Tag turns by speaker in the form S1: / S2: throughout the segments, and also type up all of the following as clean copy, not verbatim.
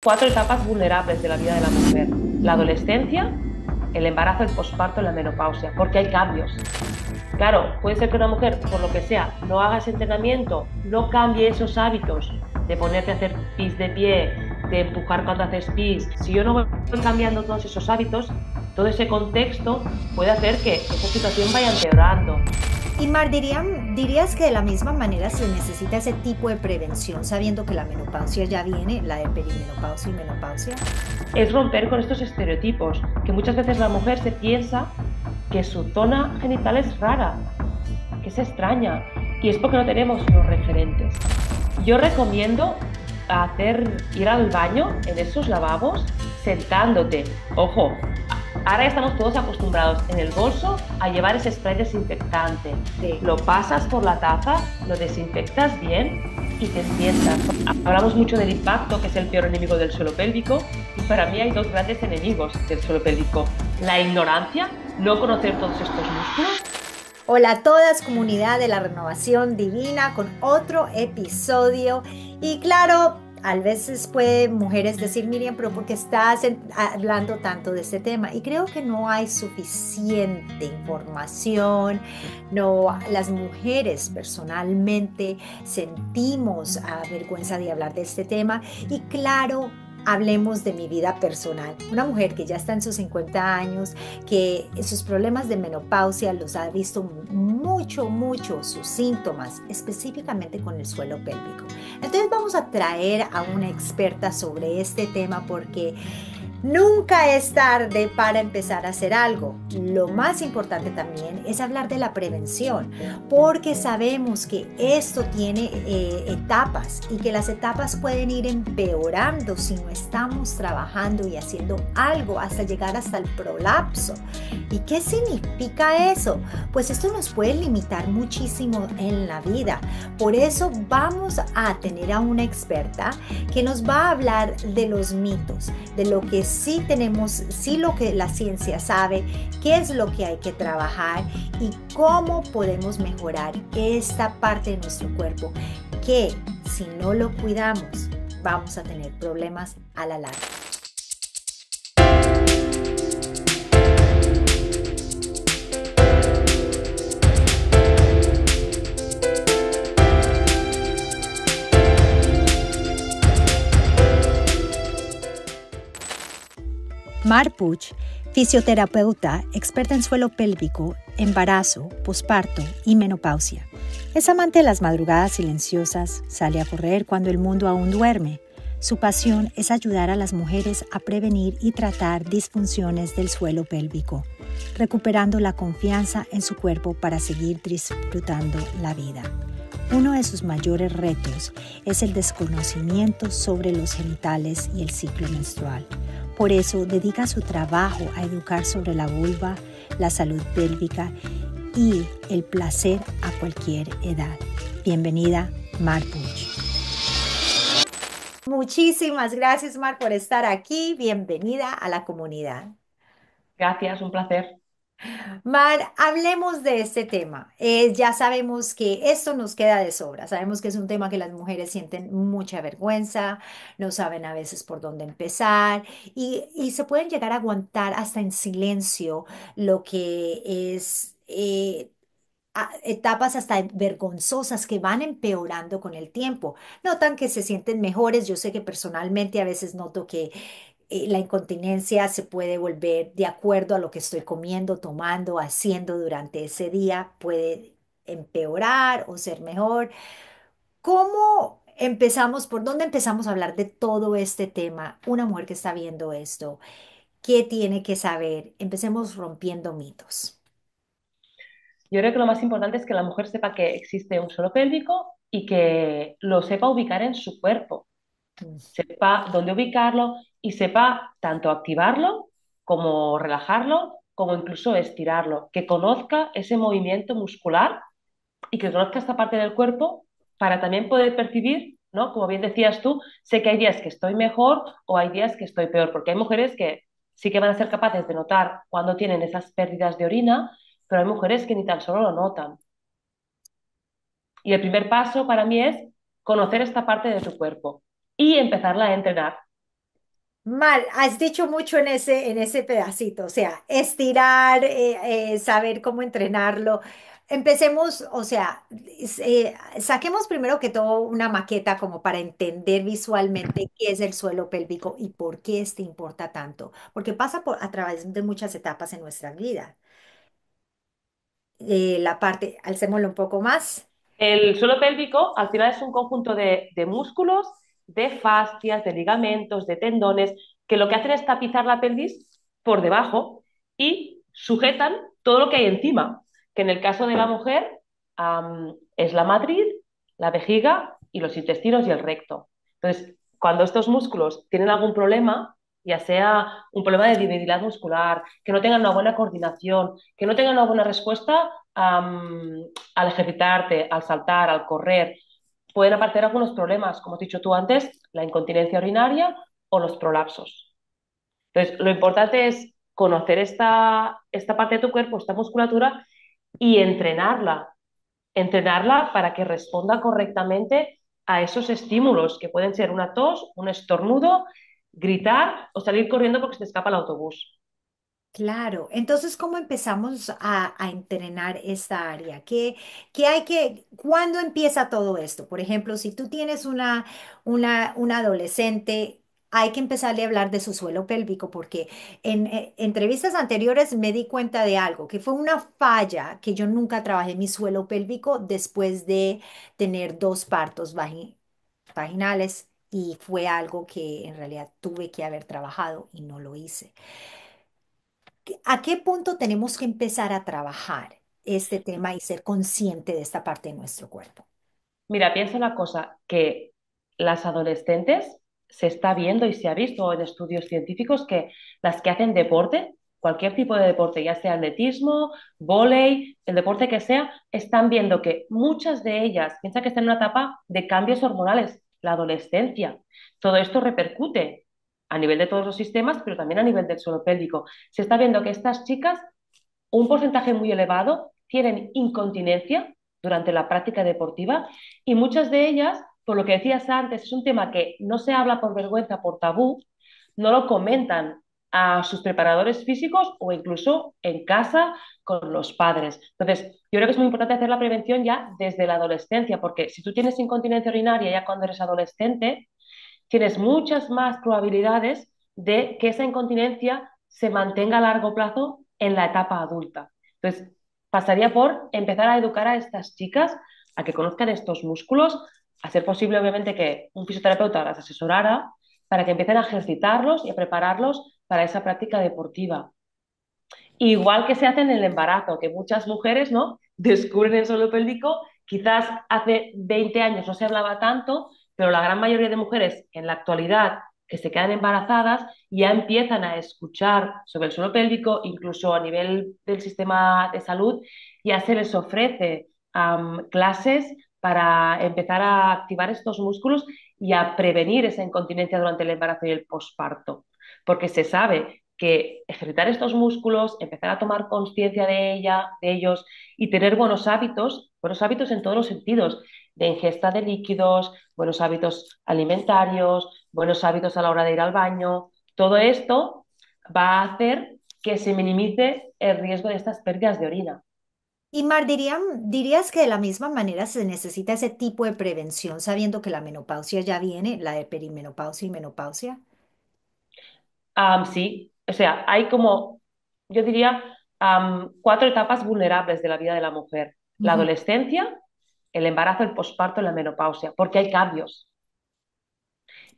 S1: Cuatro etapas vulnerables de la vida de la mujer: la adolescencia, el embarazo, el posparto y la menopausia, porque hay cambios. Claro, puede ser que una mujer, por lo que sea, no haga ese entrenamiento, no cambie esos hábitos de ponerte a hacer pis de pie, de empujar cuando haces pis. Si yo no voy cambiando todos esos hábitos, todo ese contexto puede hacer que esa situación vaya empeorando.
S2: Y Mar, dirías que de la misma manera se necesita ese tipo de prevención sabiendo que la menopausia ya viene, la de perimenopausia y menopausia.
S1: Es romper con estos estereotipos, que muchas veces la mujer se piensa que su zona genital es rara, que es extraña, y es porque no tenemos unos referentes. Yo recomiendo ir al baño en esos lavabos sentándote. Ojo, ahora estamos todos acostumbrados en el bolso a llevar ese spray desinfectante.
S2: Sí.
S1: Lo pasas por la taza, lo desinfectas bien y te sientas. Hablamos mucho del impacto, que es el peor enemigo del suelo pélvico, y para mí hay dos grandes enemigos del suelo pélvico: la ignorancia, no conocer todos estos músculos.
S2: Hola a todas, comunidad de la renovación divina, con otro episodio. Y claro, a veces puede mujeres decir, Miriam, pero ¿por qué estás hablando tanto de este tema? Y creo que no hay suficiente información. No, las mujeres personalmente sentimos vergüenza de hablar de este tema. Y claro, hablemos de mi vida personal. Una mujer que ya está en sus 50 años, que sus problemas de menopausia los ha visto mucho, sus síntomas, específicamente con el suelo pélvico. Entonces vamos a traer a una experta sobre este tema porque nunca es tarde para empezar a hacer algo. Lo más importante también es hablar de la prevención, porque sabemos que esto tiene etapas y que las etapas pueden ir empeorando si no estamos trabajando y haciendo algo hasta llegar hasta el prolapso. ¿Y qué significa eso? Pues esto nos puede limitar muchísimo en la vida. Por eso vamos a tener a una experta que nos va a hablar de los mitos, de lo que sí tenemos, sí lo que la ciencia sabe, qué es lo que hay que trabajar y cómo podemos mejorar esta parte de nuestro cuerpo que si no lo cuidamos vamos a tener problemas a la larga. Mar Puig, fisioterapeuta, experta en suelo pélvico, embarazo, posparto y menopausia. Es amante de las madrugadas silenciosas, sale a correr cuando el mundo aún duerme. Su pasión es ayudar a las mujeres a prevenir y tratar disfunciones del suelo pélvico, recuperando la confianza en su cuerpo para seguir disfrutando la vida. Uno de sus mayores retos es el desconocimiento sobre los genitales y el ciclo menstrual. Por eso dedica su trabajo a educar sobre la vulva, la salud pélvica y el placer a cualquier edad. Bienvenida, Mar Puig. Muchísimas gracias, Mar, por estar aquí. Bienvenida a la comunidad.
S1: Gracias, un placer.
S2: Mar, hablemos de este tema. Ya sabemos que esto nos queda de sobra. Sabemos que es un tema que las mujeres sienten mucha vergüenza, no saben a veces por dónde empezar y se pueden llegar a aguantar hasta en silencio lo que es etapas hasta vergonzosas que van empeorando con el tiempo. Notan que se sienten mejores. Yo sé que personalmente a veces noto que la incontinencia se puede volver de acuerdo a lo que estoy comiendo, tomando, haciendo durante ese día. Puede empeorar o ser mejor. ¿Cómo empezamos? ¿Por dónde empezamos a hablar de todo este tema? Una mujer que está viendo esto, ¿qué tiene que saber? Empecemos rompiendo mitos.
S1: Yo creo que lo más importante es que la mujer sepa que existe un suelo pélvico y que lo sepa ubicar en su cuerpo,
S2: Mm.
S1: sepa dónde ubicarlo y sepa tanto activarlo como relajarlo, como incluso estirarlo, que conozca ese movimiento muscular y que conozca esta parte del cuerpo para también poder percibir, ¿no? Como bien decías tú, sé que hay días que estoy mejor o hay días que estoy peor, porque hay mujeres que sí que van a ser capaces de notar cuando tienen esas pérdidas de orina, pero hay mujeres que ni tan solo lo notan. Y el primer paso para mí es conocer esta parte de tu cuerpo y empezarla a entrenar.
S2: Mal, has dicho mucho en ese pedacito, o sea, estirar, saber cómo entrenarlo. Empecemos, o sea, saquemos primero que todo una maqueta como para entender visualmente qué es el suelo pélvico y por qué este importa tanto, porque pasa por, a través de muchas etapas en nuestra vida. La parte, alcémoslo un poco más.
S1: El suelo pélvico al final es un conjunto de músculos, de fascias, de ligamentos, de tendones, que lo que hacen es tapizar la pelvis por debajo y sujetan todo lo que hay encima, que en el caso de la mujer es la matriz, la vejiga y los intestinos y el recto. Entonces, cuando estos músculos tienen algún problema, ya sea un problema de debilidad muscular, que no tengan una buena coordinación, que no tengan una buena respuesta al ejercitarte, al saltar, al correr, pueden aparecer algunos problemas, como has dicho tú antes, la incontinencia urinaria o los prolapsos. Entonces, lo importante es conocer esta parte de tu cuerpo, esta musculatura, y entrenarla para que responda correctamente a esos estímulos, que pueden ser una tos, un estornudo, gritar o salir corriendo porque se te escapa el autobús.
S2: Claro, entonces, ¿cómo empezamos a entrenar esta área? ¿Qué hay cuándo empieza todo esto? Por ejemplo, si tú tienes una adolescente, hay que empezarle a hablar de su suelo pélvico, porque en entrevistas anteriores me di cuenta de algo, que fue una falla que yo nunca trabajé mi suelo pélvico después de tener dos partos vaginales y fue algo que en realidad tuve que haber trabajado y no lo hice. ¿A qué punto tenemos que empezar a trabajar este tema y ser consciente de esta parte de nuestro cuerpo?
S1: Mira, piensa una cosa, que las adolescentes se está viendo y se ha visto en estudios científicos que las que hacen deporte, cualquier tipo de deporte, ya sea atletismo, vóley, el deporte que sea, están viendo que muchas de ellas piensan que están en una etapa de cambios hormonales, la adolescencia. Todo esto repercute a nivel de todos los sistemas, pero también a nivel del suelo pélvico. Se está viendo que estas chicas, un porcentaje muy elevado, tienen incontinencia durante la práctica deportiva y muchas de ellas, por lo que decías antes, es un tema que no se habla por vergüenza, por tabú, no lo comentan a sus preparadores físicos o incluso en casa con los padres. Entonces, yo creo que es muy importante hacer la prevención ya desde la adolescencia, porque si tú tienes incontinencia urinaria ya cuando eres adolescente, tienes muchas más probabilidades de que esa incontinencia se mantenga a largo plazo en la etapa adulta. Entonces, pasaría por empezar a educar a estas chicas a que conozcan estos músculos, a ser posible, obviamente, que un fisioterapeuta las asesorara para que empiecen a ejercitarlos y a prepararlos para esa práctica deportiva. Igual que se hace en el embarazo, que muchas mujeres, ¿no?, descubren el suelo pélvico, quizás hace 20 años no se hablaba tanto, pero la gran mayoría de mujeres en la actualidad que se quedan embarazadas ya empiezan a escuchar sobre el suelo pélvico, incluso a nivel del sistema de salud, ya se les ofrece clases para empezar a activar estos músculos y a prevenir esa incontinencia durante el embarazo y el posparto, porque se sabe que ejercitar estos músculos, empezar a tomar conciencia de ellos y tener buenos hábitos en todos los sentidos, de ingesta de líquidos, buenos hábitos alimentarios, buenos hábitos a la hora de ir al baño, todo esto va a hacer que se minimice el riesgo de estas pérdidas de orina.
S2: Y Mar, dirías que de la misma manera se necesita ese tipo de prevención sabiendo que la menopausia ya viene, la de perimenopausia y menopausia.
S1: Sí, o sea, hay como, yo diría, cuatro etapas vulnerables de la vida de la mujer. La
S2: Ujú.
S1: adolescencia, el embarazo, el posparto y la menopausia, porque hay cambios.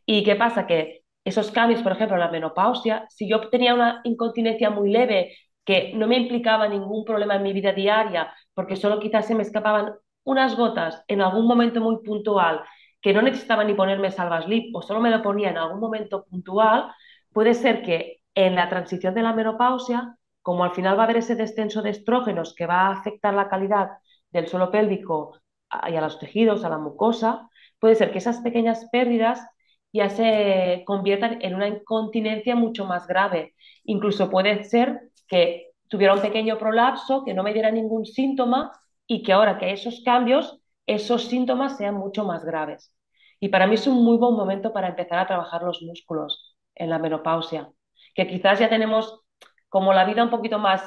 S1: ¿Y qué pasa? Que esos cambios, por ejemplo, la menopausia, si yo tenía una incontinencia muy leve que no me implicaba ningún problema en mi vida diaria, porque solo quizás se me escapaban unas gotas en algún momento muy puntual, que no necesitaba ni ponerme Salvaslip o solo me lo ponía en algún momento puntual, puede ser que en la transición de la menopausia, como al final va a haber ese descenso de estrógenos que va a afectar la calidad del suelo pélvico y a los tejidos, a la mucosa, puede ser que esas pequeñas pérdidas ya se conviertan en una incontinencia mucho más grave. Incluso puede ser que tuviera un pequeño prolapso, que no me diera ningún síntoma y que ahora que hay esos cambios, esos síntomas sean mucho más graves. Y para mí es un muy buen momento para empezar a trabajar los músculos. en la menopausia, que quizás ya tenemos como la vida un poquito más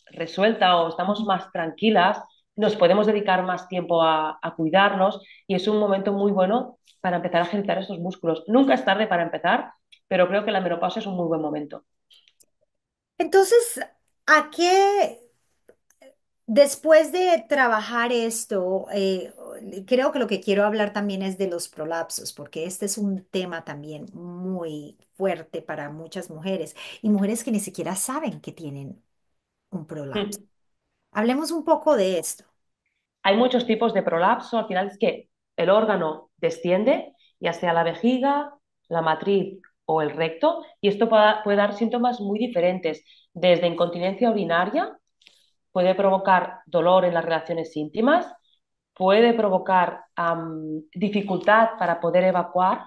S1: resuelta o estamos más tranquilas, nos podemos dedicar más tiempo a cuidarnos y es un momento muy bueno para empezar a ejercitar estos músculos. Nunca es tarde para empezar, pero creo que la menopausia es un muy buen momento.
S2: Entonces, ¿a qué, después de trabajar esto, creo que lo que quiero hablar también es de los prolapsos, porque este es un tema también muy fuerte para muchas mujeres y mujeres que ni siquiera saben que tienen un prolapso. Hablemos un poco de esto.
S1: Hay muchos tipos de prolapso, al final es que el órgano desciende, ya sea la vejiga, la matriz o el recto, y esto puede dar síntomas muy diferentes, desde incontinencia urinaria, puede provocar dolor en las relaciones íntimas, puede provocar dificultad para poder evacuar,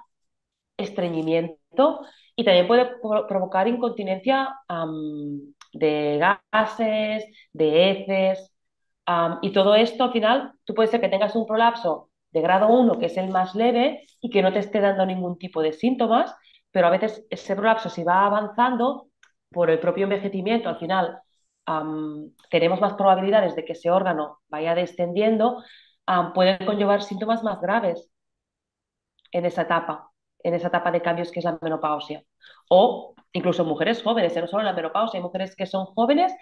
S1: estreñimiento y también puede provocar incontinencia de gases, de heces. Y todo esto al final, tú puede ser que tengas un prolapso de grado uno que es el más leve y que no te esté dando ningún tipo de síntomas, pero a veces ese prolapso si va avanzando por el propio envejecimiento, al final tenemos más probabilidades de que ese órgano vaya descendiendo, puede conllevar síntomas más graves en esa etapa de cambios que es la menopausia. O incluso mujeres jóvenes, no solo en la menopausia, hay mujeres que son jóvenes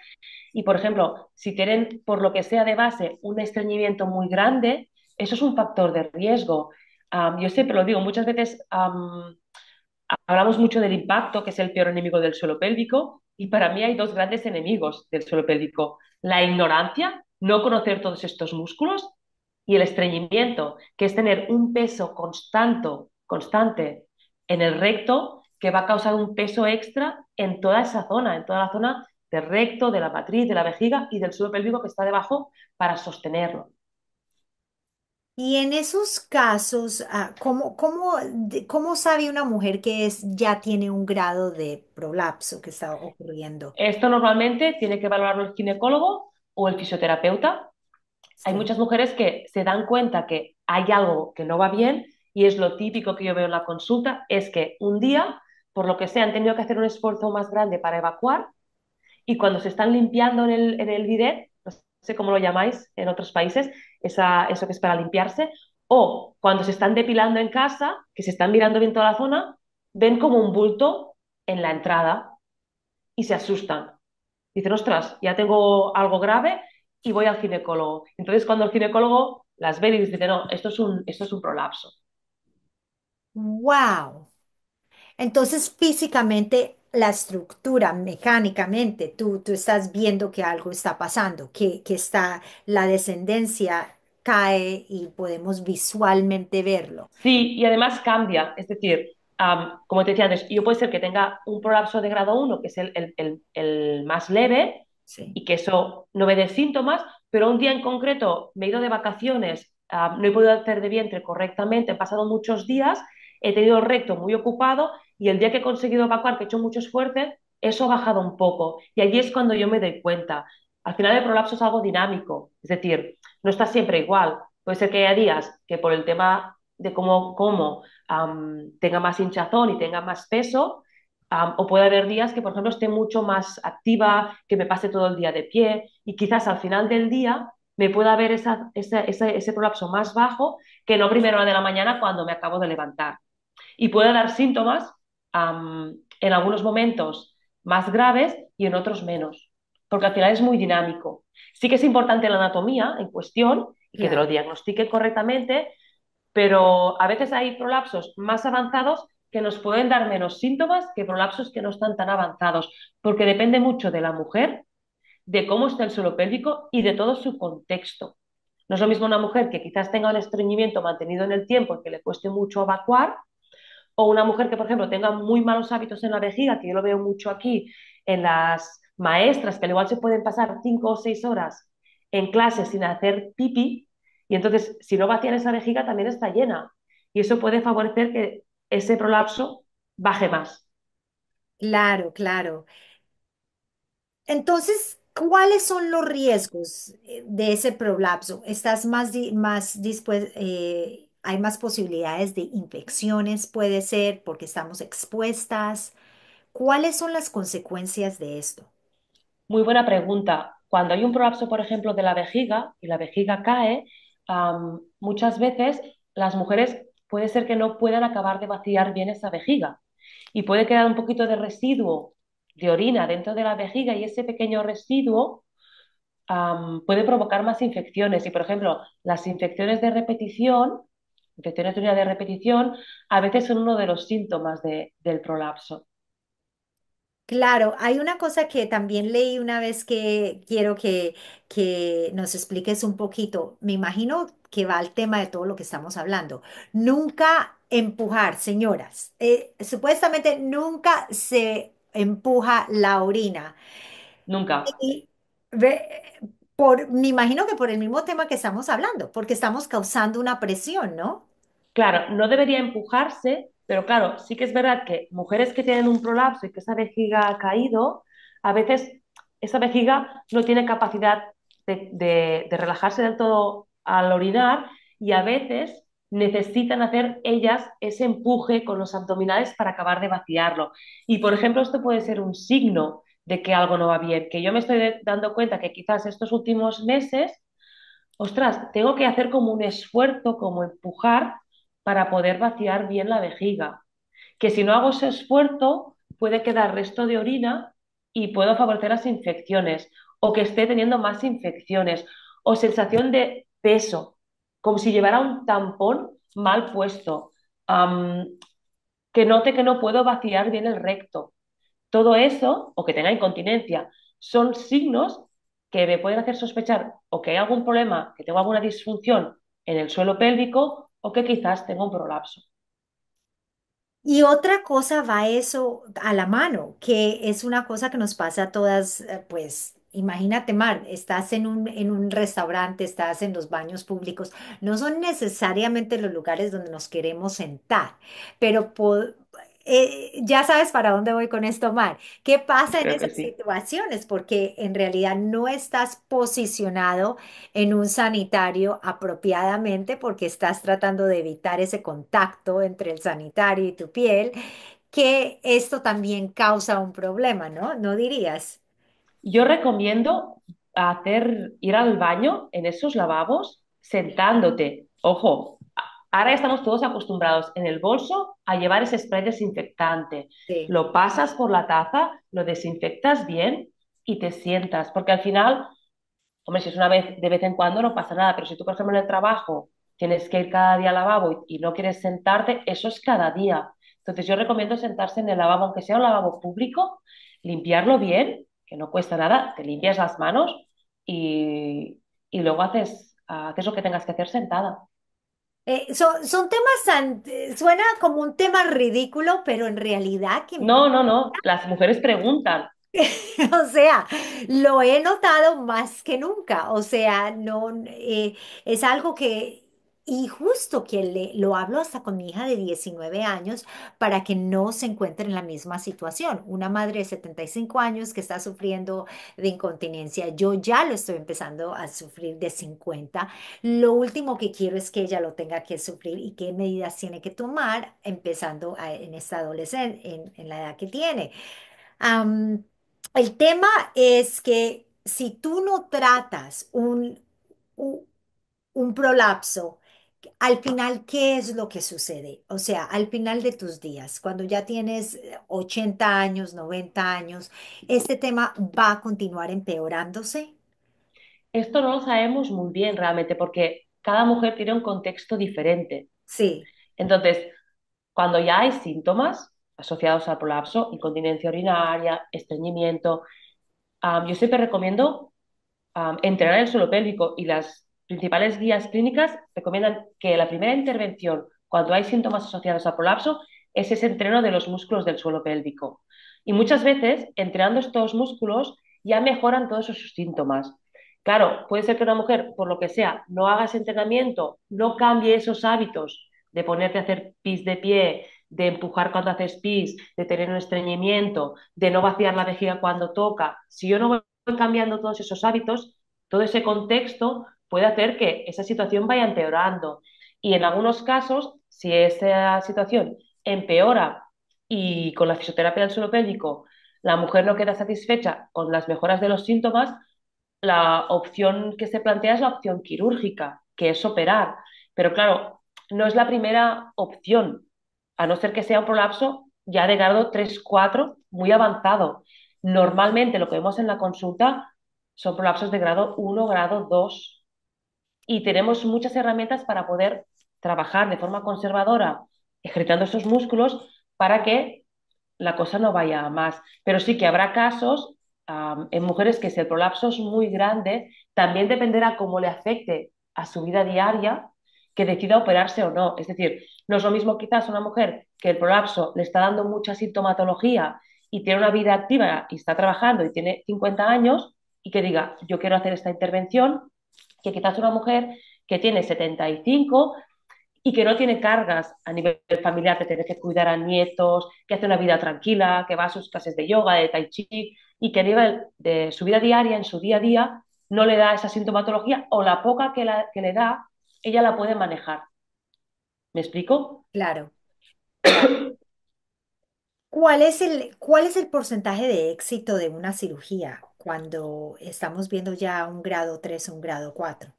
S1: y, por ejemplo, si tienen, por lo que sea de base, un estreñimiento muy grande, eso es un factor de riesgo. Yo siempre lo digo, muchas veces hablamos mucho del impacto, que es el peor enemigo del suelo pélvico, y para mí hay dos grandes enemigos del suelo pélvico. La ignorancia, no conocer todos estos músculos, y el estreñimiento, que es tener un peso constante en el recto, que va a causar un peso extra en toda esa zona, en toda la zona del recto, de la matriz, de la vejiga y del suelo pélvico que está debajo para sostenerlo.
S2: Y en esos casos, ¿cómo sabe una mujer que ya tiene un grado de prolapso que está ocurriendo?
S1: Esto normalmente tiene que valorarlo el ginecólogo o el fisioterapeuta. Hay
S2: Sí.
S1: muchas mujeres que se dan cuenta que hay algo que no va bien y es lo típico que yo veo en la consulta, es que un día, por lo que sea, han tenido que hacer un esfuerzo más grande para evacuar y cuando se están limpiando en el bidet, no sé cómo lo llamáis en otros países, eso que es para limpiarse, o cuando se están depilando en casa, que se están mirando bien toda la zona, ven como un bulto en la entrada y se asustan. Dicen, ostras, ya tengo algo grave y voy al ginecólogo. Entonces, cuando el ginecólogo las ve y dice, no, esto es un prolapso.
S2: Wow. Entonces, físicamente, la estructura, mecánicamente, tú estás viendo que algo está pasando, que está, la descendencia cae y podemos visualmente verlo.
S1: Sí, y además cambia, es decir, como te decía antes, yo puede ser que tenga un prolapso de grado uno que es el más leve,
S2: Sí.
S1: y que eso no me dé síntomas, pero un día en concreto me he ido de vacaciones, no he podido hacer de vientre correctamente, he pasado muchos días, he tenido el recto muy ocupado y el día que he conseguido evacuar, que he hecho mucho esfuerzo, eso ha bajado un poco. Y allí es cuando yo me doy cuenta. Al final el prolapso es algo dinámico, es decir, no está siempre igual. Puede ser que haya días que por el tema de cómo tenga más hinchazón y tenga más peso, o puede haber días que, por ejemplo, esté mucho más activa, que me pase todo el día de pie y quizás al final del día me pueda ver ese prolapso más bajo que no a primera hora de la mañana cuando me acabo de levantar. Y puede dar síntomas en algunos momentos más graves y en otros menos, porque al final es muy dinámico. Sí que es importante la anatomía en cuestión y que te lo
S2: Claro.
S1: diagnostique correctamente, pero a veces hay prolapsos más avanzados que nos pueden dar menos síntomas que prolapsos que no están tan avanzados, porque depende mucho de la mujer, de cómo está el suelo pélvico y de todo su contexto. No es lo mismo una mujer que quizás tenga un estreñimiento mantenido en el tiempo y que le cueste mucho evacuar, o una mujer que, por ejemplo, tenga muy malos hábitos en la vejiga, que yo lo veo mucho aquí en las maestras, que al igual se pueden pasar 5 o 6 horas en clase sin hacer pipí, y entonces si no vacían esa vejiga también está llena, y eso puede favorecer que ese prolapso baje más.
S2: Claro, claro. Entonces, ¿cuáles son los riesgos de ese prolapso? ¿Estás más dispuesto hay más posibilidades de infecciones, puede ser porque estamos expuestas. ¿Cuáles son las consecuencias de esto?
S1: Muy buena pregunta. Cuando hay un prolapso, por ejemplo, de la vejiga y la vejiga cae, muchas veces las mujeres puede ser que no puedan acabar de vaciar bien esa vejiga y puede quedar un poquito de residuo de orina dentro de la vejiga y ese pequeño residuo puede provocar más infecciones. Y, por ejemplo, las infecciones de orina de repetición, a veces son uno de los síntomas del prolapso.
S2: Claro, hay una cosa que también leí una vez que quiero que nos expliques un poquito. Me imagino que va al tema de todo lo que estamos hablando. Nunca empujar, señoras. Supuestamente nunca se empuja la orina.
S1: Nunca.
S2: Y me imagino que por el mismo tema que estamos hablando, porque estamos causando una presión, ¿no?
S1: Claro, no debería empujarse, pero claro, sí que es verdad que mujeres que tienen un prolapso y que esa vejiga ha caído, a veces esa vejiga no tiene capacidad de relajarse del todo al orinar y a veces necesitan hacer ellas ese empuje con los abdominales para acabar de vaciarlo. Y por ejemplo, esto puede ser un signo de que algo no va bien, que yo me estoy dando cuenta que quizás estos últimos meses ostras, tengo que hacer como un esfuerzo, como empujar para poder vaciar bien la vejiga. Que si no hago ese esfuerzo, puede quedar resto de orina y puedo favorecer las infecciones, o que esté teniendo más infecciones, o sensación de peso, como si llevara un tampón mal puesto, Am, que note que no puedo vaciar bien el recto. Todo eso, o que tenga incontinencia, son signos que me pueden hacer sospechar o que hay algún problema, que tengo alguna disfunción en el suelo pélvico o que quizás tengo un prolapso.
S2: Y otra cosa va eso a la mano, que es una cosa que nos pasa a todas, pues imagínate, Mar, estás en un restaurante, estás en los baños públicos, no son necesariamente los lugares donde nos queremos sentar, pero ya sabes para dónde voy con esto, Mar. ¿Qué pasa en
S1: Creo que
S2: esas
S1: sí.
S2: situaciones? Porque en realidad no estás posicionado en un sanitario apropiadamente porque estás tratando de evitar ese contacto entre el sanitario y tu piel, que esto también causa un problema, ¿no? ¿No dirías?
S1: Yo recomiendo ir al baño en esos lavabos sentándote. Ojo, ahora estamos todos acostumbrados en el bolso a llevar ese spray desinfectante.
S2: Sí.
S1: Lo pasas por la taza, lo desinfectas bien y te sientas, porque al final hombre, si es una vez de vez en cuando no pasa nada, pero si tú, por ejemplo, en el trabajo tienes que ir cada día al lavabo y no quieres sentarte, eso es cada día. Entonces yo recomiendo sentarse en el lavabo, aunque sea un lavabo público, limpiarlo bien, que no cuesta nada, te limpias las manos y luego haces lo que tengas que hacer sentada.
S2: Son temas suena como un tema ridículo, pero en realidad que
S1: No, no, no, las mujeres preguntan.
S2: o sea, lo he notado más que nunca. O sea, no, es algo y justo que lo hablo hasta con mi hija de 19 años para que no se encuentre en la misma situación. Una madre de 75 años que está sufriendo de incontinencia. Yo ya lo estoy empezando a sufrir de 50. Lo último que quiero es que ella lo tenga que sufrir y qué medidas tiene que tomar empezando en esta adolescencia, en la edad que tiene. Am, el tema es que si tú no tratas u- un prolapso, al final, ¿qué es lo que sucede? O sea, al final de tus días, cuando ya tienes 80 años, 90 años, ¿este tema va a continuar empeorándose?
S1: Esto no lo sabemos muy bien realmente porque cada mujer tiene un contexto diferente.
S2: Sí.
S1: Entonces, cuando ya hay síntomas asociados al prolapso, incontinencia urinaria, estreñimiento, yo siempre recomiendo entrenar el suelo pélvico y las principales guías clínicas recomiendan que la primera intervención cuando hay síntomas asociados al prolapso es ese entreno de los músculos del suelo pélvico. Y muchas veces, entrenando estos músculos, ya mejoran todos esos síntomas. Claro, puede ser que una mujer, por lo que sea, no haga ese entrenamiento, no cambie esos hábitos de ponerte a hacer pis de pie, de empujar cuando haces pis, de tener un estreñimiento, de no vaciar la vejiga cuando toca. Si yo no voy cambiando todos esos hábitos, todo ese contexto puede hacer que esa situación vaya empeorando. Y en algunos casos, si esa situación empeora y con la fisioterapia del suelo pélvico la mujer no queda satisfecha con las mejoras de los síntomas, la opción que se plantea es la opción quirúrgica, que es operar. Pero claro, no es la primera opción, a no ser que sea un prolapso ya de grado 3 4 muy avanzado. Normalmente lo que vemos en la consulta son prolapsos de grado 1 grado 2 y tenemos muchas herramientas para poder trabajar de forma conservadora, ejercitando esos músculos para que la cosa no vaya a más. Pero sí que habrá casos en mujeres que si el prolapso es muy grande, también dependerá cómo le afecte a su vida diaria que decida operarse o no. Es decir, no es lo mismo quizás una mujer que el prolapso le está dando mucha sintomatología y tiene una vida activa y está trabajando y tiene 50 años y que diga, yo quiero hacer esta intervención, que quizás una mujer que tiene 75 y que no tiene cargas a nivel familiar de tener que cuidar a nietos, que hace una vida tranquila, que va a sus clases de yoga, de tai chi, y que a nivel de su vida diaria, en su día a día, no le da esa sintomatología o la poca que le da, ella la puede manejar. ¿Me explico?
S2: Claro, claro. Cuál es el porcentaje de éxito de una cirugía cuando estamos viendo ya un grado 3 o un grado 4?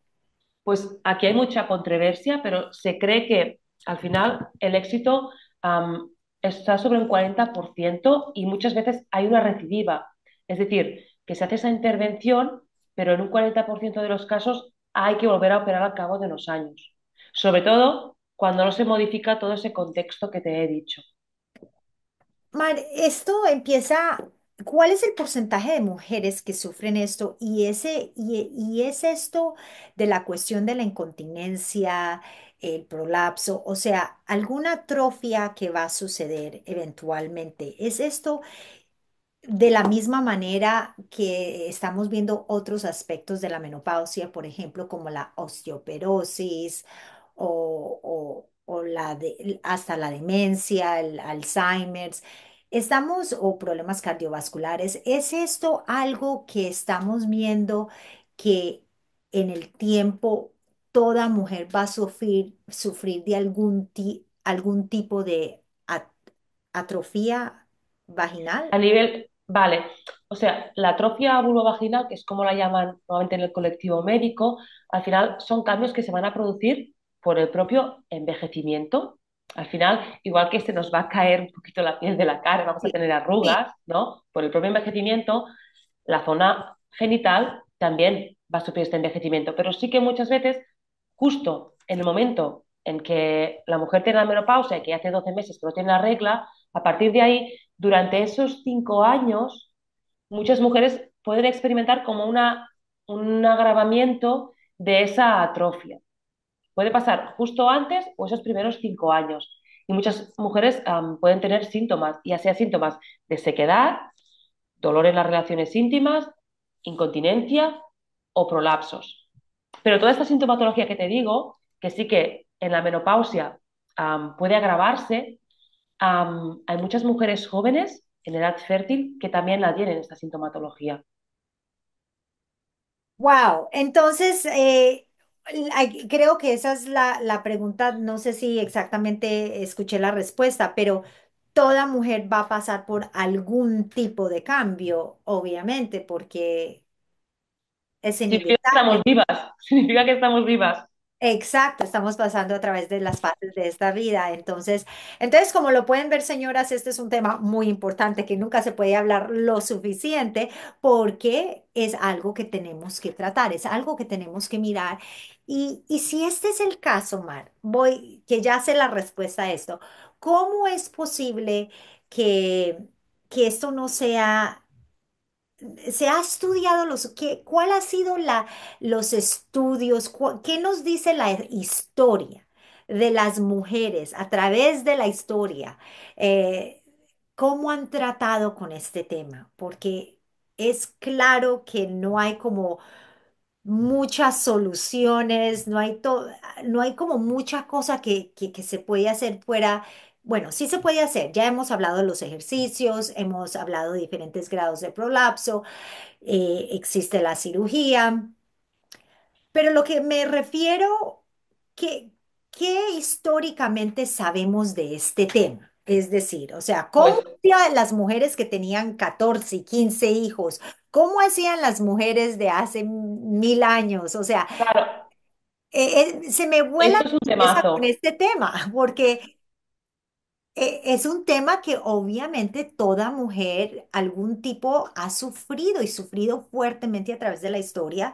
S1: Pues aquí hay mucha controversia, pero se cree que al final el éxito am, está sobre un 40% y muchas veces hay una recidiva. Es decir, que se hace esa intervención, pero en un 40% de los casos hay que volver a operar al cabo de los años. Sobre todo cuando no se modifica todo ese contexto que te he dicho.
S2: Mar, esto empieza, ¿cuál es el porcentaje de mujeres que sufren esto? Y es esto de la cuestión de la incontinencia, el prolapso, o sea, alguna atrofia que va a suceder eventualmente. ¿Es esto de la misma manera que estamos viendo otros aspectos de la menopausia, por ejemplo, como la osteoporosis hasta la demencia, el Alzheimer's? Estamos, o problemas cardiovasculares, ¿es esto algo que estamos viendo que en el tiempo toda mujer va a sufrir de algún tipo de atrofia vaginal?
S1: Vale, o sea, la atrofia vulvovaginal, que es como la llaman nuevamente en el colectivo médico, al final son cambios que se van a producir por el propio envejecimiento. Al final, igual que se nos va a caer un poquito la piel de la cara, vamos a
S2: Sí,
S1: tener
S2: sí.
S1: arrugas, ¿no? Por el propio envejecimiento, la zona genital también va a sufrir este envejecimiento. Pero sí que muchas veces, justo en el momento en que la mujer tiene la menopausia y que hace 12 meses que no tiene la regla, a partir de ahí durante esos 5 años, muchas mujeres pueden experimentar como un agravamiento de esa atrofia. Puede pasar justo antes o esos primeros 5 años. Y muchas mujeres pueden tener síntomas, ya sea síntomas de sequedad, dolor en las relaciones íntimas, incontinencia o prolapsos. Pero toda esta sintomatología que te digo, que sí que en la menopausia puede agravarse, hay muchas mujeres jóvenes en edad fértil que también la tienen esta sintomatología.
S2: Wow, entonces creo que esa es la pregunta, no sé si exactamente escuché la respuesta, pero toda mujer va a pasar por algún tipo de cambio, obviamente, porque es
S1: Significa que estamos
S2: inevitable.
S1: vivas, significa que estamos vivas.
S2: Exacto, estamos pasando a través de las fases de esta vida. Entonces, como lo pueden ver, señoras, este es un tema muy importante que nunca se puede hablar lo suficiente porque es algo que tenemos que tratar, es algo que tenemos que mirar. Y si este es el caso, Mar, que ya sé la respuesta a esto, ¿cómo es posible que, que esto no sea se ha estudiado cuál ha sido los estudios, qué nos dice la historia de las mujeres a través de la historia? Eh, ¿Cómo han tratado con este tema? Porque es claro que no hay como muchas soluciones, no hay como mucha cosa que se puede hacer fuera. Bueno, sí se puede hacer. Ya hemos hablado de los ejercicios, hemos hablado de diferentes grados de prolapso, existe la cirugía, pero lo que me refiero, ¿qué, ¿qué históricamente sabemos de este tema? Es decir, o sea, ¿cómo
S1: Pues
S2: hacían las mujeres que tenían 14 y 15 hijos? ¿Cómo hacían las mujeres de hace 1000 años? O sea,
S1: claro,
S2: se me vuela
S1: esto es un
S2: la cabeza con
S1: temazo.
S2: este tema, porque es un tema que obviamente toda mujer algún tipo ha sufrido y sufrido fuertemente a través de la historia,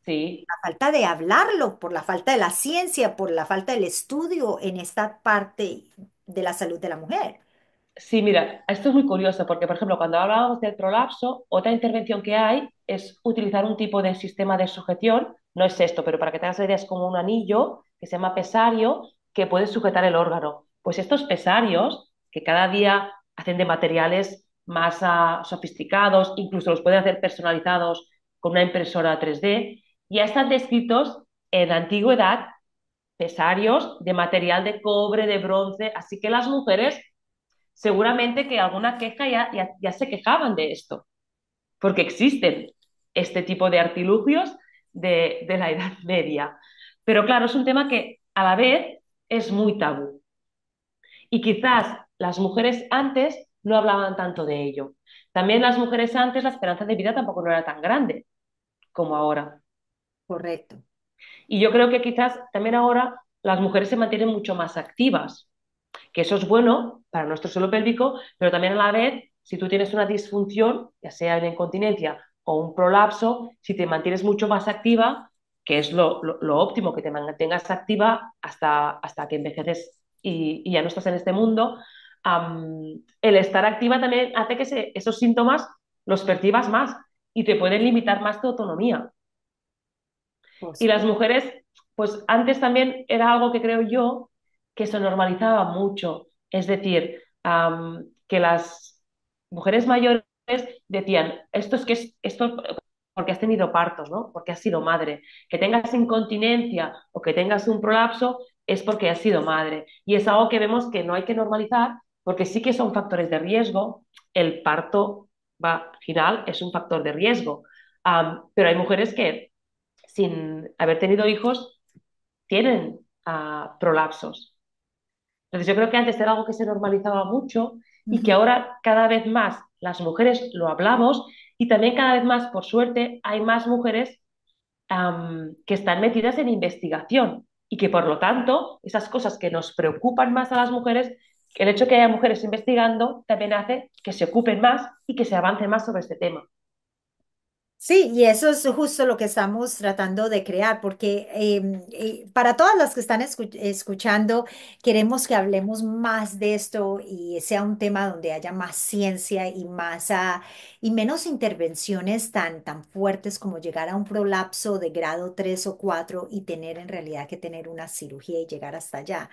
S1: Sí.
S2: la falta de hablarlo, por la falta de la ciencia, por la falta del estudio en esta parte de la salud de la mujer.
S1: Sí, mira, esto es muy curioso porque, por ejemplo, cuando hablábamos del prolapso, otra intervención que hay es utilizar un tipo de sistema de sujeción, no es esto, pero para que te hagas la idea es como un anillo que se llama pesario que puede sujetar el órgano. Pues estos pesarios, que cada día hacen de materiales más sofisticados, incluso los pueden hacer personalizados con una impresora 3D, ya están descritos en la antigüedad, pesarios de material de cobre, de bronce, así que las mujeres seguramente que alguna queja ya se quejaban de esto, porque existen este tipo de artilugios de la Edad Media. Pero claro, es un tema que a la vez es muy tabú. Y quizás las mujeres antes no hablaban tanto de ello. También las mujeres antes la esperanza de vida tampoco no era tan grande como ahora.
S2: Correcto.
S1: Y yo creo que quizás también ahora las mujeres se mantienen mucho más activas, que eso es bueno para nuestro suelo pélvico, pero también a la vez, si tú tienes una disfunción, ya sea una incontinencia o un prolapso, si te mantienes mucho más activa, que es lo óptimo, que te mantengas activa hasta que envejeces y ya no estás en este mundo, el estar activa también hace que esos síntomas los percibas más y te pueden limitar más tu autonomía.
S2: Por
S1: Y las
S2: supuesto.
S1: mujeres, pues antes también era algo que creo yo que se normalizaba mucho. Es decir, que las mujeres mayores decían, esto es que es esto porque has tenido partos, ¿no? Porque has sido madre. Que tengas incontinencia o que tengas un prolapso es porque has sido madre. Y es algo que vemos que no hay que normalizar porque sí que son factores de riesgo. El parto vaginal es un factor de riesgo. Pero hay mujeres que sin haber tenido hijos, tienen prolapsos. Entonces yo creo que antes era algo que se normalizaba mucho y que
S2: Ujú.
S1: ahora cada vez más las mujeres lo hablamos y también cada vez más, por suerte, hay más mujeres que están metidas en investigación y que por lo tanto esas cosas que nos preocupan más a las mujeres, el hecho de que haya mujeres investigando también hace que se ocupen más y que se avance más sobre este tema.
S2: Sí, y eso es justo lo que estamos tratando de crear, porque para todas las que están escuchando, queremos que hablemos más de esto y sea un tema donde haya más ciencia y más y menos intervenciones tan fuertes como llegar a un prolapso de grado 3 o 4 y tener en realidad que tener una cirugía y llegar hasta allá.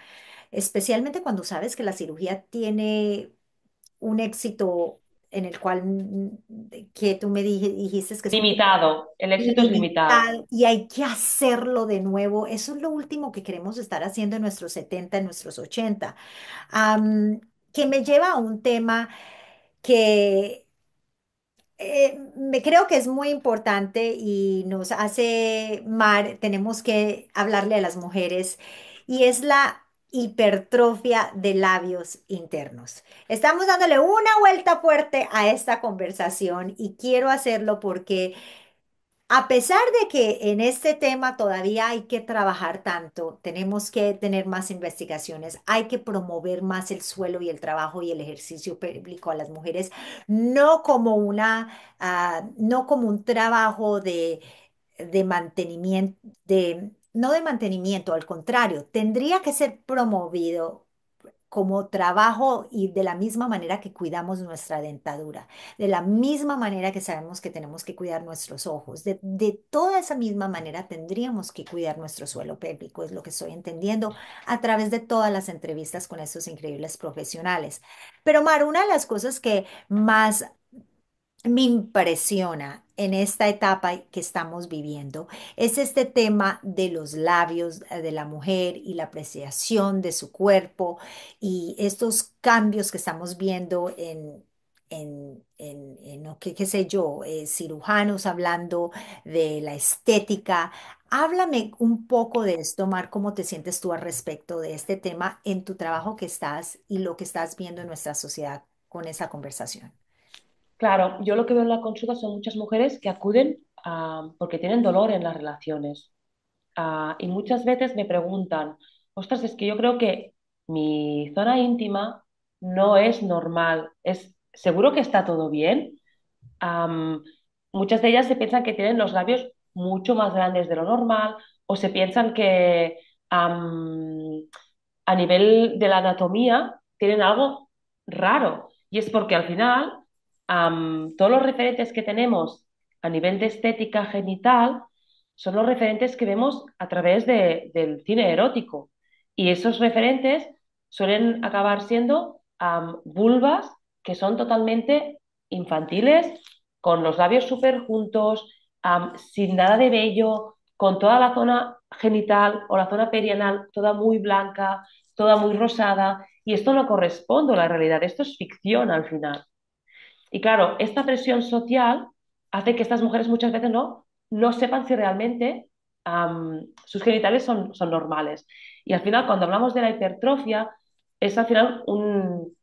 S2: Especialmente cuando sabes que la cirugía tiene un éxito en el cual que tú me dijiste que es un poco
S1: Limitado, el éxito es limitado.
S2: limitado y hay que hacerlo de nuevo. Eso es lo último que queremos estar haciendo en nuestros 70, en nuestros 80. Que me lleva a un tema que me creo que es muy importante y nos hace, Mar, tenemos que hablarle a las mujeres y es la hipertrofia de labios internos. Estamos dándole una vuelta fuerte a esta conversación y quiero hacerlo porque a pesar de que en este tema todavía hay que trabajar tanto, tenemos que tener más investigaciones, hay que promover más el suelo y el trabajo y el ejercicio público a las mujeres, no como no como un trabajo de mantenimiento, no de mantenimiento, al contrario, tendría que ser promovido como trabajo y de la misma manera que cuidamos nuestra dentadura, de la misma manera que sabemos que tenemos que cuidar nuestros ojos, de toda esa misma manera tendríamos que cuidar nuestro suelo pélvico, es lo que estoy entendiendo a través de todas las entrevistas con estos increíbles profesionales. Pero Mar, una de las cosas que más me impresiona en esta etapa que estamos viviendo es este tema de los labios de la mujer y la apreciación de su cuerpo y estos cambios que estamos viendo qué sé yo, cirujanos hablando de la estética. Háblame un poco de esto, Mar, ¿cómo te sientes tú al respecto de este tema en tu trabajo que estás y lo que estás viendo en nuestra sociedad con esa conversación?
S1: Claro, yo lo que veo en la consulta son muchas mujeres que acuden porque tienen dolor en las relaciones. Y muchas veces me preguntan, ostras, es que yo creo que mi zona íntima no es normal. ¿Seguro que está todo bien? Am, Muchas de ellas se piensan que tienen los labios mucho más grandes de lo normal o se piensan que am, a nivel de la anatomía tienen algo raro. Y es porque al final todos los referentes que tenemos a nivel de estética genital son los referentes que vemos a través del cine erótico. Y esos referentes suelen acabar siendo vulvas que son totalmente infantiles, con los labios súper juntos, sin nada de vello, con toda la zona genital o la zona perianal toda muy blanca, toda muy rosada, y esto no corresponde a la realidad, esto es ficción al final. Y claro, esta presión social hace que estas mujeres muchas veces no sepan si realmente sus genitales son normales. Y al final, cuando hablamos de la hipertrofia, es al final un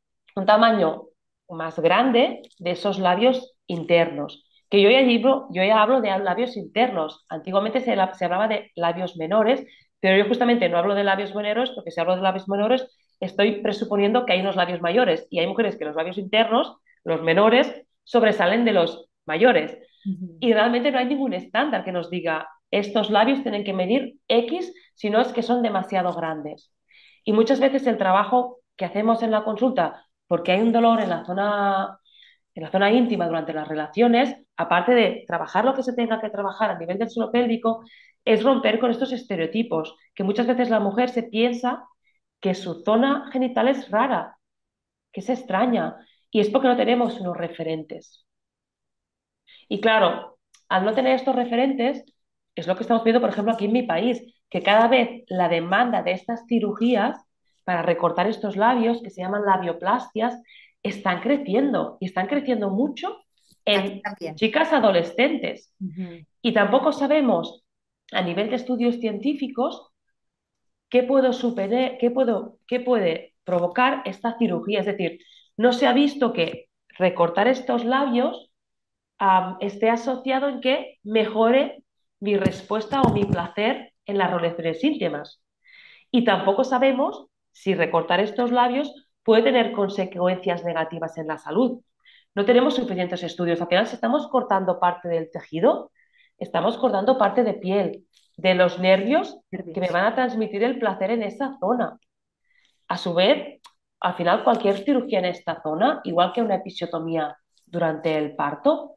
S1: tamaño más grande de esos labios internos. Que yo ya hablo de labios internos. Antiguamente se hablaba de labios menores, pero yo justamente no hablo de labios menores porque si hablo de labios menores estoy presuponiendo que hay unos labios mayores y hay mujeres que los labios internos, los menores, sobresalen de los mayores.
S2: Ujú.
S1: Y realmente no hay ningún estándar que nos diga estos labios tienen que medir X, si no es que son demasiado grandes. Y muchas veces el trabajo que hacemos en la consulta, porque hay un dolor en la zona íntima durante las relaciones, aparte de trabajar lo que se tenga que trabajar a nivel del suelo pélvico, es romper con estos estereotipos, que muchas veces la mujer se piensa que su zona genital es rara, que es extraña, y es porque no tenemos unos referentes. Y claro, al no tener estos referentes, es lo que estamos viendo, por ejemplo, aquí en mi país, que cada vez la demanda de estas cirugías para recortar estos labios, que se llaman labioplastias, están creciendo mucho
S2: Aquí
S1: en
S2: también.
S1: chicas adolescentes.
S2: Ujú.
S1: Y tampoco sabemos, a nivel de estudios científicos, qué puede provocar esta cirugía. Es decir, no se ha visto que recortar estos labios esté asociado en que mejore mi respuesta o mi placer en las relaciones íntimas. Y tampoco sabemos si recortar estos labios puede tener consecuencias negativas en la salud. No tenemos suficientes estudios. Al final, si estamos cortando parte del tejido, estamos cortando parte de piel, de los nervios que me
S2: Nervios.
S1: van a transmitir el placer en esa zona. A su vez, al final, cualquier cirugía en esta zona, igual que una episiotomía durante el parto,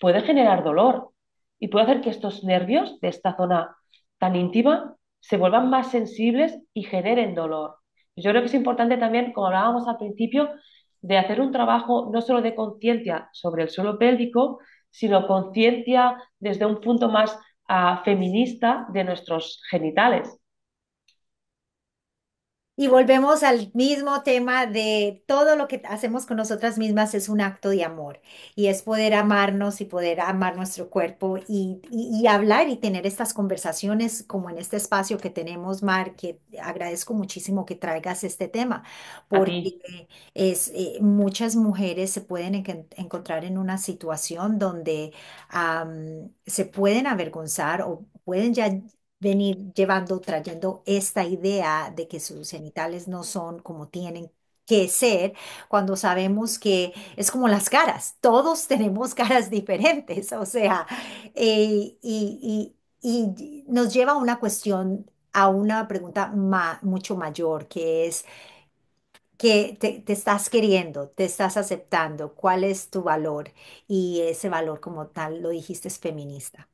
S1: puede generar dolor y puede hacer que estos nervios de esta zona tan íntima se vuelvan más sensibles y generen dolor. Yo creo que es importante también, como hablábamos al principio, de hacer un trabajo no solo de conciencia sobre el suelo pélvico, sino conciencia desde un punto más feminista de nuestros genitales.
S2: Y volvemos al mismo tema de todo lo que hacemos con nosotras mismas es un acto de amor y es poder amarnos y poder amar nuestro cuerpo y hablar y tener estas conversaciones como en este espacio que tenemos, Mar, que agradezco muchísimo que traigas este tema
S1: A ti.
S2: porque muchas mujeres se pueden encontrar en una situación donde se pueden avergonzar o pueden ya venir llevando, trayendo esta idea de que sus genitales no son como tienen que ser, cuando sabemos que es como las caras, todos tenemos caras diferentes, o sea, y nos lleva a una cuestión, a una pregunta mucho mayor, que es, que te estás queriendo, te estás aceptando, cuál es tu valor, y ese valor como tal, lo dijiste, es feminista.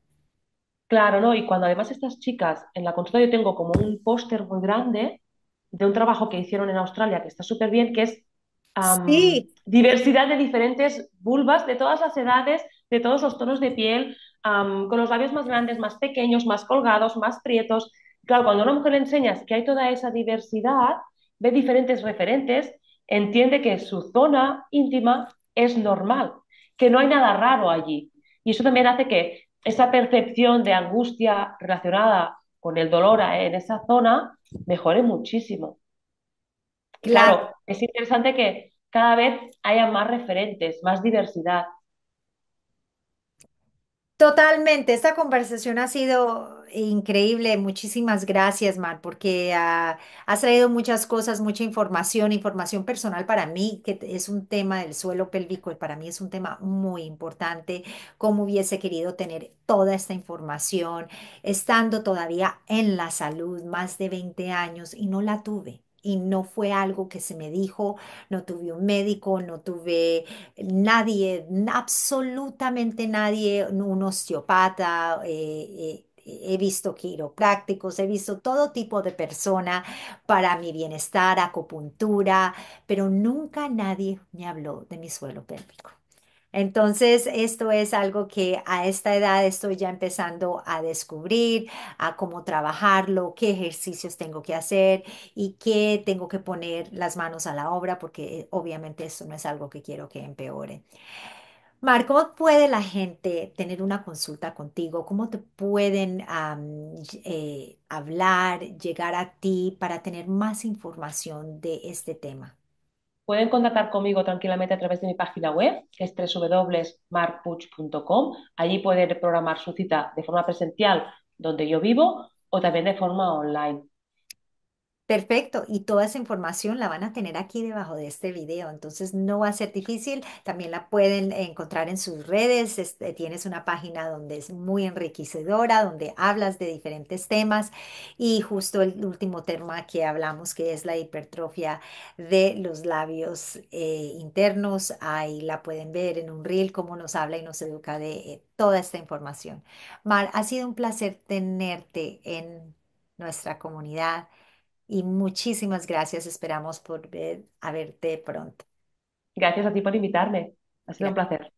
S1: Claro, ¿no? Y cuando además estas chicas, en la consulta yo tengo como un póster muy grande de un trabajo que hicieron en Australia que está súper bien, que es
S2: Sí.
S1: diversidad de diferentes vulvas, de todas las edades, de todos los tonos de piel, con los labios más grandes, más pequeños, más colgados, más prietos. Claro, cuando a una mujer le enseñas que hay toda esa diversidad, ve diferentes referentes, entiende que su zona íntima es normal, que no hay nada raro allí. Y eso también hace que esa percepción de angustia relacionada con el dolor en esa zona mejore muchísimo. Y
S2: Claro.
S1: claro, es interesante que cada vez haya más referentes, más diversidad.
S2: Totalmente, esta conversación ha sido increíble. Muchísimas gracias, Mar, porque has traído muchas cosas, mucha información, información personal para mí, que es un tema del suelo pélvico y para mí es un tema muy importante. Cómo hubiese querido tener toda esta información estando todavía en la salud, más de 20 años, y no la tuve. Y no fue algo que se me dijo, no tuve un médico, no tuve nadie, absolutamente nadie, un osteopata, he visto quiroprácticos, he visto todo tipo de persona para mi bienestar, acupuntura, pero nunca nadie me habló de mi suelo pélvico. Entonces, esto es algo que a esta edad estoy ya empezando a descubrir, a cómo trabajarlo, qué ejercicios tengo que hacer y qué tengo que poner las manos a la obra, porque obviamente esto no es algo que quiero que empeore. Mar, ¿cómo puede la gente tener una consulta contigo? ¿Cómo te pueden hablar, llegar a ti para tener más información de este tema?
S1: Pueden contactar conmigo tranquilamente a través de mi página web, que es www.marpuch.com. Allí pueden programar su cita de forma presencial donde yo vivo o también de forma online.
S2: Perfecto, y toda esa información la van a tener aquí debajo de este video, entonces no va a ser difícil, también la pueden encontrar en sus redes, tienes una página donde es muy enriquecedora, donde hablas de diferentes temas y justo el último tema que hablamos, que es la hipertrofia de los labios internos, ahí la pueden ver en un reel, cómo nos habla y nos educa de toda esta información. Mar, ha sido un placer tenerte en nuestra comunidad y muchísimas gracias. Esperamos a verte pronto.
S1: Gracias a ti por invitarme. Ha sido un
S2: Gracias.
S1: placer.